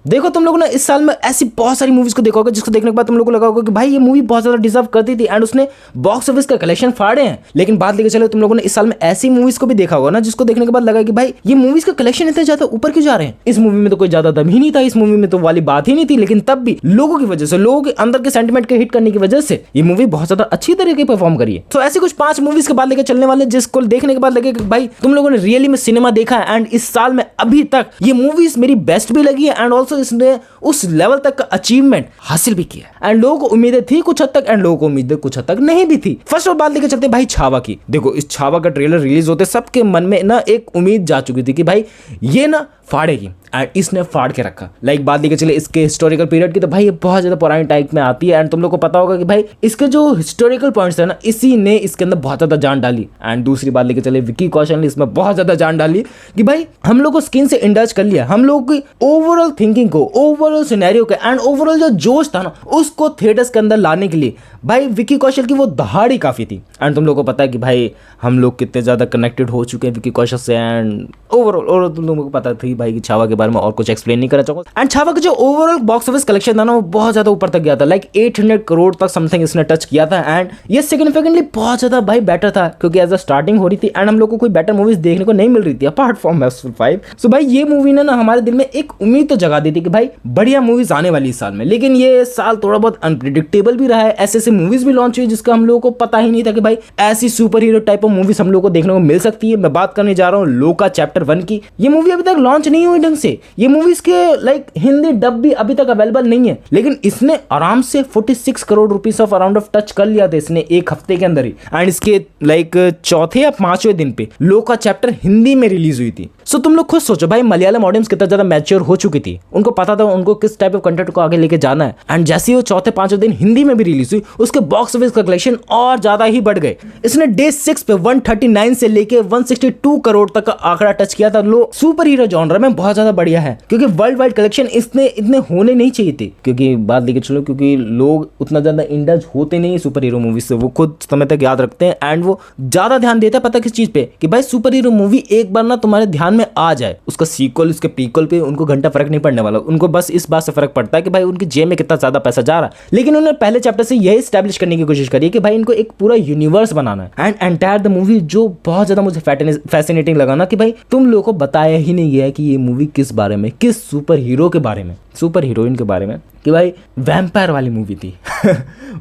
देखो तुम लोगों ने इस साल में ऐसी बहुत सारी मूवीज को देखा होगा जिसको देखने के बाद तुम लोगों को लगा होगा कि भाई ये मूवी बहुत ज्यादा डिजर्व करती थी एंड उसने बॉक्स ऑफिस का कलेक्शन फाड़े हैं। लेकिन बात लेके चलो तुम लोगों ने इस साल में ऐसी मूवीज को भी देखा होगा ना जिसको देखने के बाद लगा कि भाई ये मूवीज का कलेक्शन इतने ज्यादा ऊपर क्यों जा रहे हैं। इस मूवी में तो कोई ज्यादा दम ही नहीं था, इस मूवी में तो वाली बात ही नहीं थी, लेकिन तब भी लोगों की वजह से, लोगों के अंदर के सेंटिमेंट के हिट करने की वजह से ये मूवी बहुत ज्यादा अच्छी तरीके परफॉर्म करी है। तो ऐसी कुछ 5 मूवीज के बाद लेके चलने वाले जिसको देखने के बाद लगे कि भाई तुम लोगों ने रियली में सिनेमा देखा है एंड इस साल में अभी तक ये मूवीज मेरी बेस्ट भी लगी है एंड ऑल्सो इसने उस लेवल तक का अचीवमेंट हासिल भी किया एंड लोगों को उम्मीदें थी कुछ हद तक एंड लोगों को उम्मीदें कुछ हद तक नहीं भी थी। फर्स्ट ऑफ बात लेके चलते भाई छावा की। देखो इस छावा का ट्रेलर रिलीज होते सबके मन में ना एक उम्मीद जा चुकी थी कि भाई ये ना फाड़ेगी एंड इसने फाड़ के रखा। लाइक बात लेके चले इसके हिस्टोरिकल पीरियड की, तो भाई ये बहुत ज्यादा पुरानी टाइप में आती है एंड तुम लोग को पता होगा कि भाई इसके जो हिस्टोरिकल पॉइंट्स है ना इसी ने इसके अंदर बहुत ज्यादा जान डाली। एंड दूसरी बात लेके चले विकी कौशल ने इसमें बहुत ज्यादा जान डाली कि भाई हम लोग को स्किन से इंडल्ज कर लिया, हम लोग की ओवरऑल थिंकिंग को, ओवरऑल सिनेरियो को एंड ओवरऑल जो जोश था ना उसको थिएटर्स के अंदर लाने के लिए भाई विकी कौशल की वो दहाड़ी काफी थी। एंड तुम लोग को पता है कि भाई हम लोग कितने ज्यादा कनेक्टेड हो चुके हैं विकी कौशल से एंड ओवरऑल तुम लोगों को पता थी भाई कि छावा के बारे में और कुछ एक्सप्लेन नहीं करना चाहूंगा। एंड छावा का जो ओवरऑल बॉक्स ऑफिस कलेक्शन था ना वो बहुत ज्यादा ऊपर तक गया था, लाइक 800 करोड़ तक समथिंग इसने टच किया था एंड ये सिग्निफिकेंटली बहुत ज्यादा भाई बेटर था क्योंकि एज अ स्टार्टिंग हो रही थी एंड हम लोग को कोई बेटर मूवीज देखने को नहीं मिल रही थी अपार्ट फ्रॉम हाउसफुल 5। सो भाई ये मूवी ने ना हमारे दिल में एक उम्मीद तो जगा दी थी कि भाई बढ़िया मूवीज आने वाली इस साल में। लेकिन ये साल थोड़ा बहुत अनप्रिडिक्टेबल भी रहा है, ऐसे मूवीज भी लॉन्च हुई जिसका हम लोगों को पता ही नहीं था कि भाई ऐसी super hero type of movies हम लोग को देखने को मिल सकती है। मैं बात करने जा रहा हूँ लोका चैप्टर 1 की। ये मूवी अभी तक लॉन्च नहीं हुई ढंग से, ये मूवीज के लाइक हिंदी डब भी अभी तक अवेलेबल नहीं है, लेकिन इसने आराम से 46 crore rupees of around of touch कर लिया था इसने एक हफ्ते के अंदर ही। एंड इसके लाइक चौथे या 5वें दिन पे लोका चैप्टर हिंदी में रिलीज हुई थी। सो तुम लोग खुद सोचो भाई मलयालम ऑडियंस कितना ज्यादा मैच्योर हो चुकी थी, उनको पता था उनको किस टाइप ऑफ कंटेंट को आगे लेके जाना है। एंड जैसे ही वो चौथे 5वें दिन हिंदी में भी रिलीज हुई उसके बॉक्स ऑफिस का कलेक्शन और ज्यादा ही बढ़ गए। इसने डे 6 पे 139 से लेके 162 करोड़ तक का आंकड़ा टच किया था। लो सुपर हीरो जॉनर में बहुत ज्यादा बढ़िया है क्योंकि वर्ल्ड वाइड कलेक्शन इसने इतने होने नहीं चाहिए थे, क्योंकि बात लेके चलो क्योंकि लोग उतना ज्यादा इंडल्ज होते नहीं सुपर हीरो मूवी से, वो खुद समय तक याद रखते हैं एंड वो ज्यादा ध्यान देते हैं पता किस चीज पे कि भाई सुपर हीरो मूवी एक बार ना तुम्हारे ध्यान में आ जाए उसका सीक्वल उसके प्रीक्वल पे उनको घंटा फर्क नहीं पड़ने वाला, उनको बस इस बात से फर्क पड़ता है कि भाई उनकी जेब में कितना ज्यादा पैसा जा रहा है। लेकिन उन्होंने पहले चैप्टर से यही स्टैब्लिश करने की कोशिश करी कि भाई इनको एक पूरा यूनिवर्स बनाना है एंड एंटायर द मूवी जो बहुत ज्यादा मुझे फैसिनेटिंग लगा ना कि भाई तुम लोगों को बताया ही नहीं गया है कि ये मूवी किस बारे में, किस सुपर हीरो के बारे में, सुपर हीरोइन के बारे में, कि भाई वैम्पायर वाली मूवी थी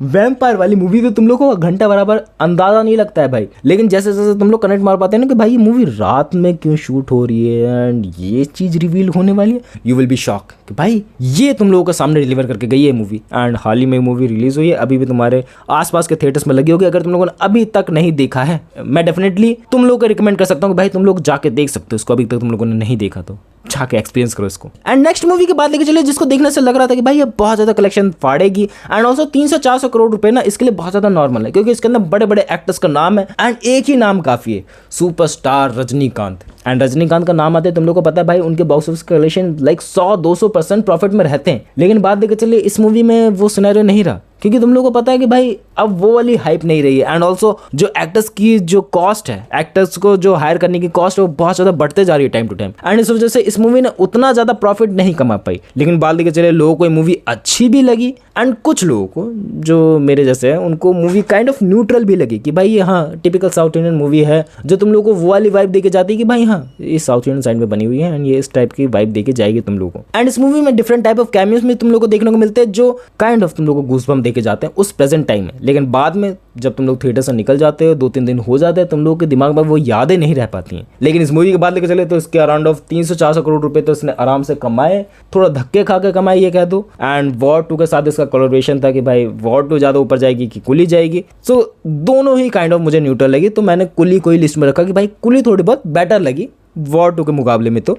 वैम्पायर वाली मूवी तो तुम लोग को घंटा बराबर अंदाजा नहीं लगता है भाई, लेकिन जैसे जैसे तुम लोग कनेक्ट मार पाते हैं ना कि भाई ये मूवी रात में क्यों शूट हो रही है एंड ये चीज रिवील होने वाली है, यू विल बी शॉक कि भाई ये तुम लोगों के सामने डिलीवर करके गई है मूवी। एंड हाल ही में मूवी रिलीज हुई है, अभी भी तुम्हारे आसपास के थिएटर्स में लगी होगी। अगर तुम लोगों ने अभी तक नहीं देखा है मैं डेफिनेटली तुम लोग को रिकमेंड कर सकता हूँ कि भाई तुम लोग जाके देख सकते हो इसको, अभी तक तुम लोगों ने नहीं देखा तो जाके एक्सपीरियंस करो इसको। एंड नेक्स्ट मूवी की बात लेके चले जिसको देखने से लग रहा था कि भाई ये बहुत ज्यादा कलेक्शन फाड़ेगी एंड ऑल्सो 300-400 करोड़ रुपए ना इसके लिए बहुत ज्यादा नॉर्मल है क्योंकि इसके अंदर बड़े बड़े एक्टर्स का नाम है एंड एक ही नाम काफी है, सुपरस्टार रजनीकांत। एंड रजनीकांत का नाम आते हैं तुम लोग को पता है भाई उनके box office collection like 100-200% profit में रहते हैं। लेकिन बात लेके चले इस मूवी में वो सिनेरियो नहीं रहा क्योंकि तुम लोग को पता है कि भाई अब वो वाली हाइप नहीं रही है एंड ऑल्सो जो एक्टर्स की जो कॉस्ट है, एक्टर्स को जो हायर करने की कॉस्ट है वो बहुत ज्यादा बढ़ते जा रही है टाइम टू टाइम एंड इस वजह से इस मूवी ने उतना ज्यादा प्रॉफिट नहीं कमा पाई। लेकिन बात लेके चले लोगों को ये मूवी अच्छी भी लगी एंड कुछ लोगों को जो मेरे जैसे हैं उनको मूवी काइंड ऑफ न्यूट्रल भी लगी कि भाई ये हाँ टिपिकल साउथ इंडियन मूवी है जो तुम लोग को वो वाली वाइब देके जाती है कि भाई हाँ ये साउथ इंडियन साइड में बनी हुई है एंड ये इस टाइप की वाइब देके जाएगी तुम लोगों को। एंड इस मूवी में डिफरेंट टाइप ऑफ कैमियोस में तुम लोग को देखने को मिलते हैं जो काइंड ऑफ तुम लोग को गूज़बम्प देके जाते हैं उस प्रेजेंट टाइम में। लेकिन बाद में जब तुम लोग थिएटर से निकल जाते हो 2-3 दिन हो जाते हैं तुम लोगों के दिमाग में वो यादें नहीं रह पाती हैं। लेकिन इस मूवी के बाद लेके चले तो इसके अराउंड ऑफ 300-400 करोड़ रुपए तो इसने आराम से कमाए, थोड़ा धक्के खा के कमाए ये कह दो। एंड वॉर 2 के साथ इसका कोलैबोरेशन था कि भाई वॉर 2 ज्यादा ऊपर जाएगी कि कुली जाएगी। सो दोनों ही काइंड ऑफ मुझे न्यूट्रल लगी तो मैंने कुली को ही लिस्ट में रखा कि भाई कुली थोड़ी बहुत बेटर लगी वॉर 2 के मुकाबले में। तो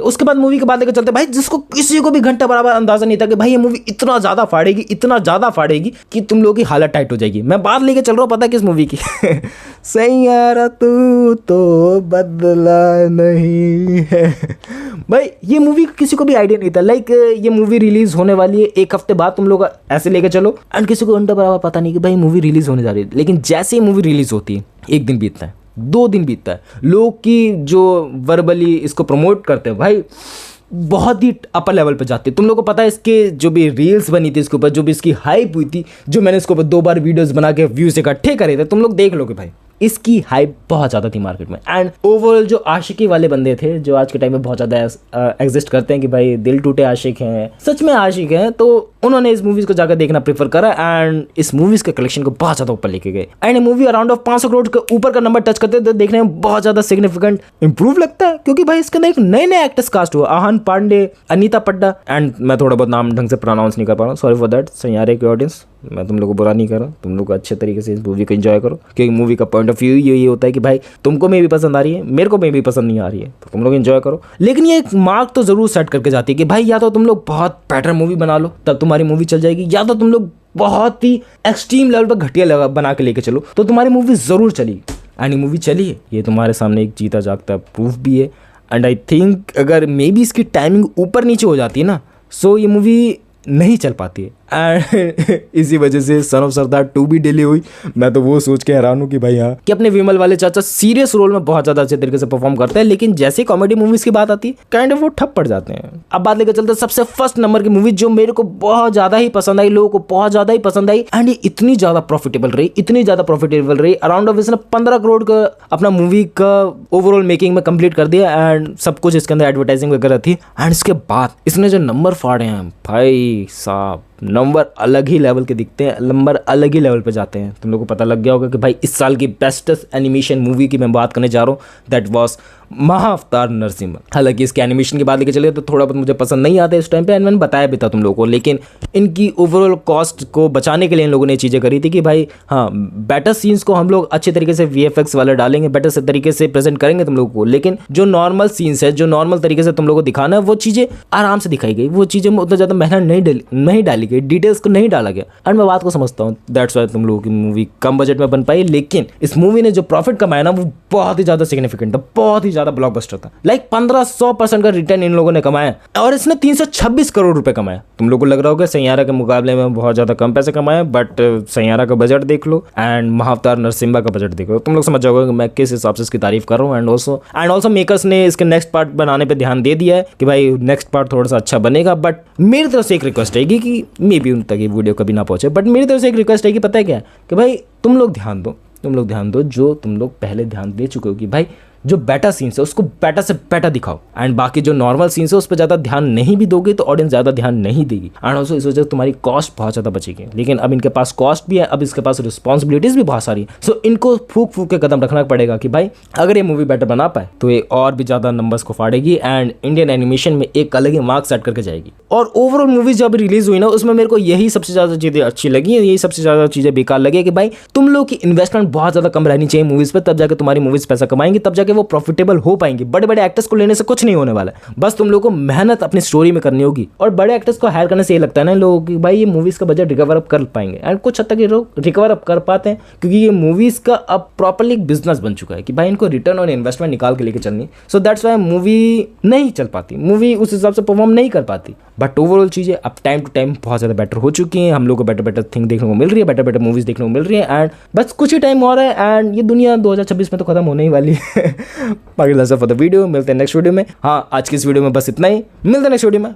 उसके बाद मूवी के बाद लेकर चलते भाई जिसको किसी को भी घंटा बराबर अंदाजा नहीं था कि भाई ये मूवी इतना ज्यादा फाड़ेगी कि तुम लोगों की हालत टाइट हो जाएगी। मैं बात लेके चल रहा हूँ पता है किस मूवी की सैयारा तू तो बदला नहीं है। भाई ये मूवी किसी को भी आइडिया नहीं था, लाइक ये मूवी रिलीज होने वाली है एक हफ्ते बाद तुम लोग ऐसे लेके चलो एंड किसी को घंटा बराबर पता नहीं कि भाई मूवी रिलीज होने जा रही है। लेकिन जैसे ही मूवी रिलीज होती है 1 दिन बीतता है, 2 दिन बीतता है, लोग की जो वर्बली इसको प्रमोट करते हैं भाई बहुत ही अपर लेवल पे जाती है। तुम लोगों को पता है इसके जो भी रील्स बनी थी इसके ऊपर, जो भी इसकी हाइप हुई थी, जो मैंने इसके ऊपर 2 बार वीडियोस बना के व्यूज इकट्ठे करे थे, तुम लोग देख लोगे भाई इसकी हाइप बहुत ज़्यादा थी मार्केट में। एंड ओवरऑल जो आशिकी वाले बंदे थे जो आज के टाइम में बहुत ज़्यादा एग्जिस्ट करते हैं कि भाई दिल टूटे आशिक हैं, सच में आशिक हैं, तो उन्होंने इस मूवीज़ को जाकर देखना प्रेफर करा एंड इस मूवीज़ के कलेक्शन को बहुत ज़्यादा ऊपर लेके गए। एंड ये मूवी अराउंड ऑफ 500 करोड़ के ऊपर का नंबर टच करते थे, देखने में बहुत ज़्यादा सिग्निफिकेंट इंप्रूव लगता है क्योंकि भाई इसके अंदर एक नए नए एक्टर्स कास्ट हुआ, आहान पांडे, अनीता पड्डा, एंड मैं थोड़ा बहुत नाम ढंग से प्रोनाउंस नहीं कर पा रहा हूँ, सॉरी फॉर दैट। सैयारे के ऑडियंस, मैं तुम लोग को बुरा नहीं कर रहा, तुम लोग अच्छे तरीके से इस मूवी को एंजॉय करो क्योंकि मूवी का पॉइंट ऑफ व्यू ये होता है कि भाई तुमको मे भी पसंद आ रही है, मेरे को मे भी पसंद नहीं आ रही है, तो तुम लोग एंजॉय करो। लेकिन ये एक मार्क तो जरूर सेट करके जाती है कि भाई या तो तुम लोग बहुत बेटर मूवी बना लो तब तुम्हारी मूवी चल जाएगी, या तो तुम लोग बहुत ही एक्सट्रीम लेवल पर घटिया बना के लेके चलो तो तुम्हारी मूवी जरूर चलेगी। एंड ये मूवी चली है, ये तुम्हारे सामने एक जीता जागता प्रूफ भी है। एंड आई थिंक अगर मे बी इसकी टाइमिंग ऊपर नीचे हो जाती है ना, सो ये मूवी नहीं चल पाती है। एंड इसी वजह से सन ऑफ सरदार 2 भी डिले हुई। मैं तो वो सोच के हैरान हूँ कि भाई हाँ कि अपने विमल वाले चाचा सीरियस रोल में बहुत ज़्यादा अच्छे तरीके से परफॉर्म करते हैं, लेकिन जैसे कॉमेडी मूवीज़ की बात आती है काइंड ऑफ वो ठप पड़ जाते हैं। अब बात लेकर चलते हैं सबसे फर्स्ट नंबर की मूवी जो मेरे को बहुत ज़्यादा ही पसंद आई, लोगों को बहुत ज़्यादा ही पसंद आई एंड ये इतनी ज़्यादा प्रॉफिटेबल रही, अराउंड ऑफ इसने 15 करोड़ का अपना मूवी का ओवरऑल मेकिंग में कंप्लीट कर दिया एंड सब कुछ इसके अंदर एडवर्टाइजिंग वगैरह थी। एंड इसके बाद इसने जो नंबर फाड़े हैं भाई साहब, नंबर अलग ही लेवल के दिखते हैं, नंबर अलग ही लेवल पे जाते हैं। तुम लोगों को पता लग गया होगा कि भाई इस साल की बेस्टेस्ट एनिमेशन मूवी की मैं बात करने जा रहा हूँ, दैट वाज महाअवतार नरसिम्हा। हालांकि इसके एनिमेशन की बात लेके चले तो थोड़ा बहुत मुझे पसंद नहीं आता इस टाइम पे, एंड मैंने बताया भी था तुम लोगों को, लेकिन इनकी ओवरऑल कॉस्ट को बचाने के लिए इन लोगों ने चीज़ें करी थी कि भाई हाँ बेटर सीन्स को हम लोग अच्छे तरीके से VFX वाले डालेंगे, बेटर से तरीके से प्रेजेंट करेंगे तुम लोगों को, लेकिन जो नॉर्मल सीन्स है, जो नॉर्मल तरीके से तुम लोगों को दिखाना है वो चीज़ें आराम से दिखाई गई, वो चीज़ें में उतना ज़्यादा मेहनत नहीं डाली गई, डिटेल्स को नहीं डाला गया। एंड मैं बात को समझता हूँ, दैट्स वाई तुम लोगों की मूवी कम बजट में बन पाई, लेकिन इस मूवी ने जो प्रॉफिट कमाया ना वो बहुत ही ज़्यादा सिग्निफिकेंट था, बहुत ही ज़्यादा ब्लॉकबस्टर था। लाइक 1500% का रिटर्न इन लोगों ने कमाया और इसने 326 करोड़ रुपए कमाया। तुम लोगों को लग रहा होगा सैयारा के मुकाबले में बहुत ज़्यादा कम पैसे कमाए, बट सैयारा का बजट देख लो एंड महाअवतार नरसिम्हा का बजट देख लो, तुम लोग समझ जाओगे कि मैं किस हिसाब से इसकी तारीफ कर रहा हूँ। एंड ऑल्सो मेकर्स ने इसके नेक्स्ट पार्ट बनाने पर ध्यान दे दिया है कि भाई नेक्स्ट पार्ट थोड़ा सा अच्छा बनेगा। बट मेरी तरफ से एक रिक्वेस्ट रहेगी कि मे बी उन तक ये वीडियो कभी ना पहुंचे, बट मेरी तरफ से एक रिक्वेस्ट है कि पता है क्या कि भाई तुम लोग ध्यान दो जो तुम लोग पहले ध्यान दे चुके हो कि भाई जो बेटा सीन्स है उसको बेटा से बेटा दिखाओ, एंड बाकी जो नॉर्मल सीन्स है उस पर ज़्यादा ध्यान नहीं भी दोगे तो ऑडियंस ज़्यादा ध्यान नहीं देगी। एंड ऑल्सो इस वजह से तुम्हारी कॉस्ट बहुत ज़्यादा बचेगी, लेकिन अब इनके पास कॉस्ट भी है, अब इसके पास रिस्पॉन्सिबिलिटीज़ भी बहुत सारी है। सो इनको फूक के कदम रखना पड़ेगा कि भाई अगर ये मूवी बेटर बना पाए तो ये और भी ज़्यादा नंबर्स को फाड़ेगी एंड इंडियन एनिमेशन में एक अलग ही मार्क सेट करके जाएगी। और ओवरऑल मूवी जब रिलीज हुई ना उसमें मेरे को यही सबसे ज़्यादा चीज़ें अच्छी लगी, यही सबसे ज़्यादा चीज़ें बेकार लगी कि भाई तुम लोग की इन्वेस्टमेंट बहुत ज़्यादा कम रहनी चाहिए मूवीज़ पर, तब जाकर तुम्हारी मूवीज़ पैसा कमाएंगी, तब जाकर वो प्रॉफिटेबल हो पाएंगे। बड़े बड़े एक्टर्स को लेने से कुछ नहीं होने वाला है, बस तुम लोगों को मेहनत अपनी स्टोरी में करनी होगी। और बड़े एक्टर्स को हायर करने से ये लगता है ना लोगों की भाई ये मूवीज का बजट रिकवर अप कर पाएंगे, एंड कुछ हद तक ये लोग रिकवर अप कर पाते हैं क्योंकि ये मूवीज का अब प्रॉपर्ली एक बिजनेस बन चुका है कि भाई इनको रिटर्न और इन्वेस्टमेंट निकाल के लेके चलनी। सो दैट्स वाई मूवी नहीं चल पाती, मूवी उस हिसाब से परफॉर्म नहीं कर पाती। बट ओवरऑल चीज़ें अब टाइम टू टाइम बहुत ज़्यादा बेटर हो चुकी हैं, हम लोग को बेटर थिंग देखने को मिल रही है, बेटर मूवीज देखने को मिल रही है, एंड बस कुछ ही टाइम और है एंड ये दुनिया 2026 में तो खत्म होने ही वाली है। बाकी फॉर द वीडियो, मिलते हैं नेक्स्ट वीडियो में। हाँ आज की इस वीडियो में बस इतना ही, मिलते हैं नेक्स्ट वीडियो में।